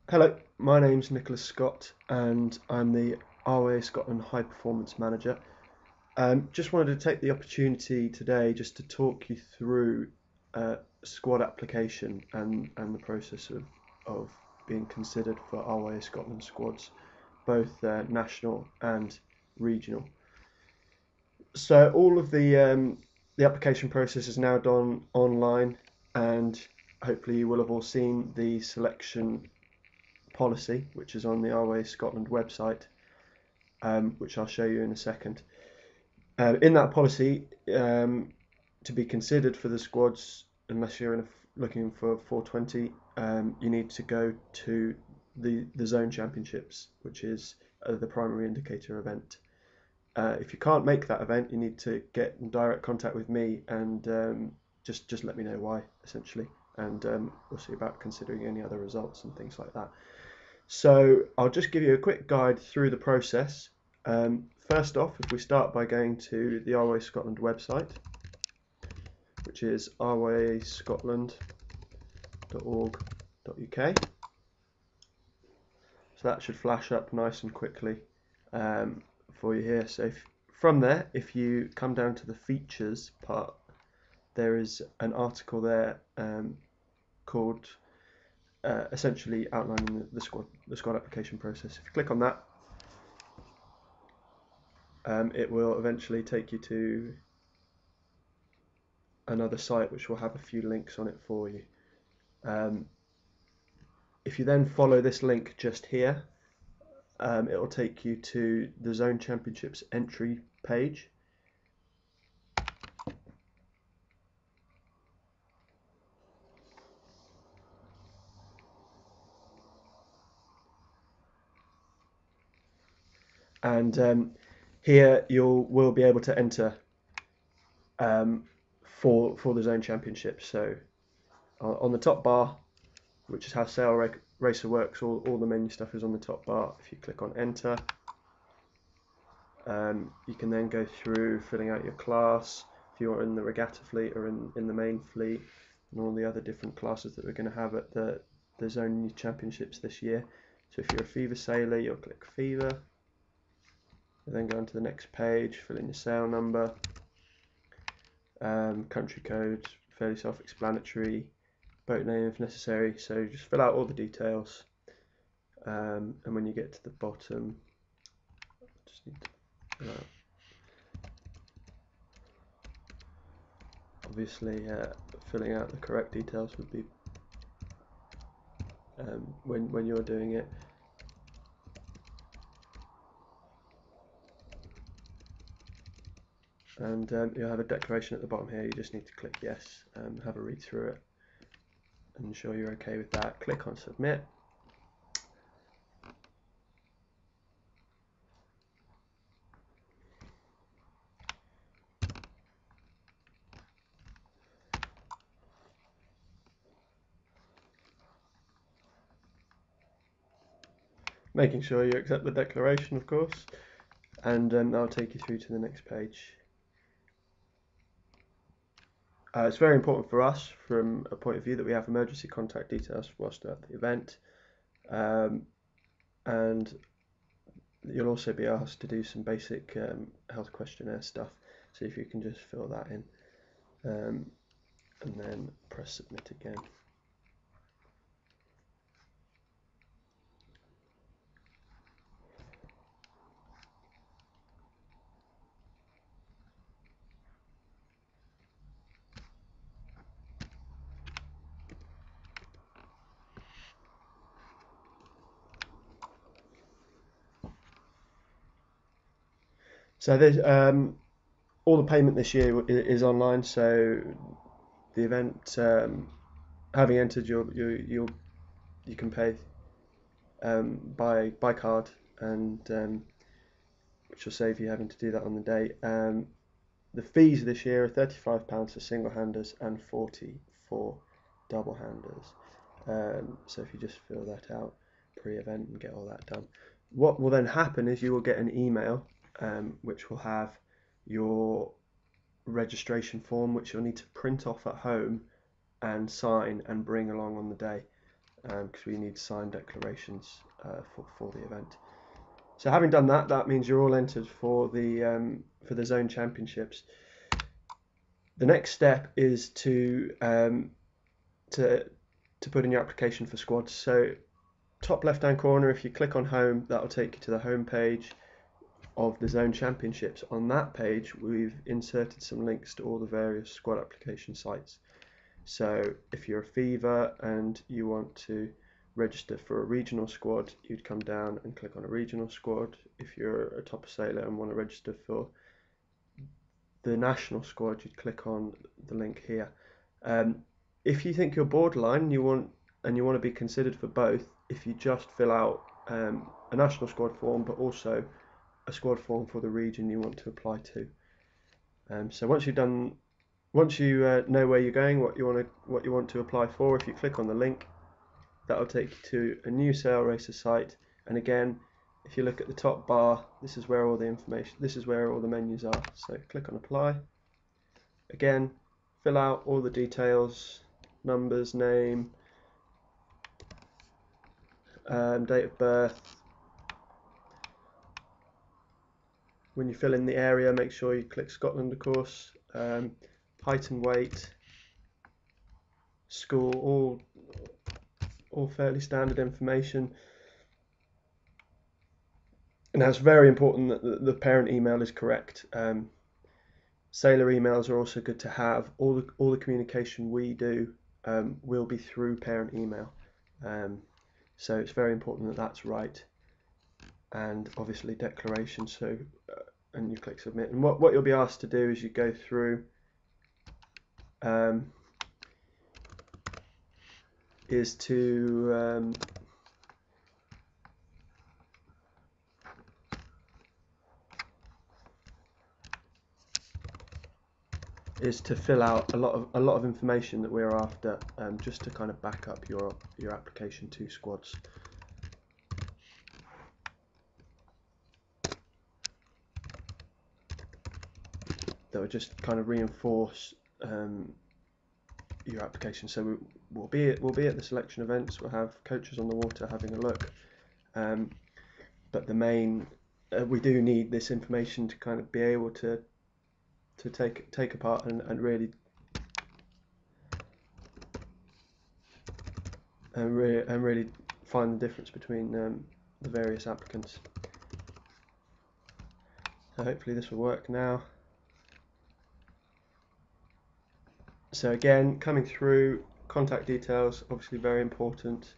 Hello, my name's Nicholas Scott and I'm the RWA Scotland High Performance Manager. Just wanted to take the opportunity today just to talk you through squad application and the process of being considered for RWA Scotland squads, both national and regional. So all of the application process is now done online, and hopefully you will have all seen the selection policy, which is on the RWA Scotland website, which I'll show you in a second. In that policy, to be considered for the squads, unless you're looking for 420, you need to go to the zone championships, which is the primary indicator event. If you can't make that event, you need to get in direct contact with me and just let me know why, essentially, and we'll see about considering any other results and things like that. So I'll just give you a quick guide through the process. First off, if we start by going to the RWA Scotland website, which is rwascotland.org.uk. So that should flash up nice and quickly for you here. So from there, if you come down to the features part, there is an article there called essentially outlining the squad application process. If you click on that, it will eventually take you to another site which will have a few links on it for you. If you then follow this link just here, it will take you to the Zone Championships entry page. And here you will be able to enter for the Zone Championships. So on the top bar, which is how Sail Racer works, all the menu stuff is on the top bar. If you click on enter, you can then go through filling out your class, if you're in the regatta fleet or in the main fleet, and all the other different classes that we're going to have at the Zone Championships this year. So if you're a Fever sailor, you'll click Fever. You then go on to the next page, fill in your sail number, country code, fairly self-explanatory, boat name if necessary. So just fill out all the details, and when you get to the bottom, just need to fill out. Obviously, filling out the correct details would be when you're doing it. And you'll have a declaration at the bottom here. You just need to click yes, have a read through it, and ensure you're okay with that. Click on submit. Making sure you accept the declaration, of course, and I'll take you through to the next page. It's very important for us from a point of view that we have emergency contact details whilst at the event, and you'll also be asked to do some basic health questionnaire stuff, so if you can just fill that in and then press submit again. So there's all the payment this year is online. So the event, having entered, you can pay by card, and which will save you having to do that on the day. The fees this year are £35 for single handers and 40 for double handers. So if you just fill that out pre-event and get all that done, what will then happen is you will get an email which will have your registration form, which you'll need to print off at home and sign and bring along on the day. because we need signed declarations for the event. So having done that, that means you're all entered for the zone championships. The next step is to put in your application for squads. So top left hand corner, if you click on home, that'll take you to the home page of the zone championships. On that page, we've inserted some links to all the various squad application sites. So if you're a Fever and you want to register for a regional squad, you'd come down and click on a regional squad. If you're a Topper Sailor and want to register for the national squad, you'd click on the link here. If you think you're borderline and you want to be considered for both, if you just fill out a national squad form, but also a squad form for the region you want to apply to. So once you know where you're going, what you want to apply for, if you click on the link, that'll take you to a new Sailracer site. And again, if you look at the top bar, this is where all the menus are. So click on apply. Again, fill out all the details, numbers, name, date of birth. When you fill in the area, make sure you click Scotland, of course. Height and weight, school, all fairly standard information. And now it's very important that the parent email is correct. Sailor emails are also good to have. All the communication we do will be through parent email. So it's very important that that's right. And obviously declaration, so and you click submit, and what you'll be asked to do is you go through is to fill out a lot of information that we're after, just to kind of back up your application to squads. That would just kind of reinforce your application. So we'll be at the selection events. We'll have coaches on the water having a look, but the main we do need this information to kind of be able to take apart and really find the difference between the various applicants. So hopefully this will work now. So again, coming through, contact details, obviously very important.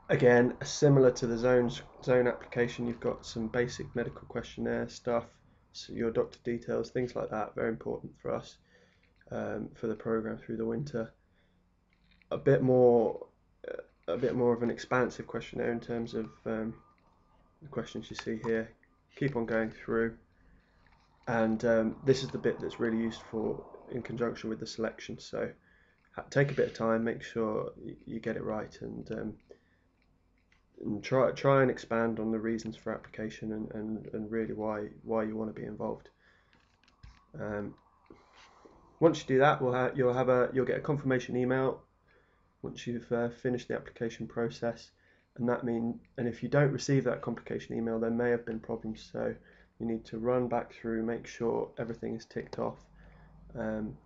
Again, similar to the zone application, you've got some basic medical questionnaire stuff, so your doctor details, things like that, very important for us for the program through the winter. A bit more of an expansive questionnaire in terms of the questions you see here. Keep on going through. And this is the bit that's really useful in conjunction with the selection. So take a bit of time, make sure you get it right, and try and expand on the reasons for application and really why you want to be involved. Once you do that, you'll get a confirmation email once you've finished the application process, and if you don't receive that confirmation email, there may have been problems. So you need to run back through, make sure everything is ticked off, and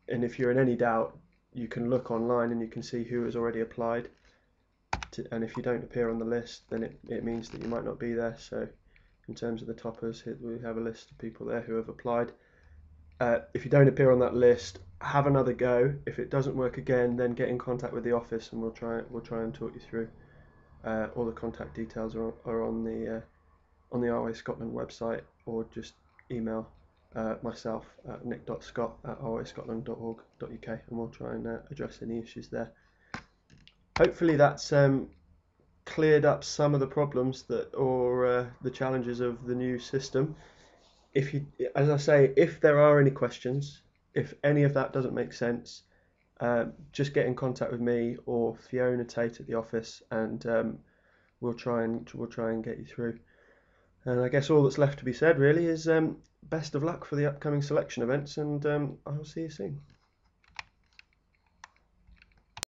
if you're in any doubt, you can look online and you can see who has already applied. And if you don't appear on the list, then it means that you might not be there. So in terms of the toppers, we have a list of people there who have applied. If you don't appear on that list, have another go. If it doesn't work again, then get in contact with the office and we'll try and talk you through. All the contact details are on the RA Scotland website, or just email myself at nick.scott@rascotland.org.uk, and we'll try and address any issues there. Hopefully that's cleared up some of the problems or the challenges of the new system. As I say, if there are any questions, if any of that doesn't make sense, just get in contact with me or Fiona Tate at the office, and we'll try and get you through. And I guess all that's left to be said really is best of luck for the upcoming selection events, and I will see you soon.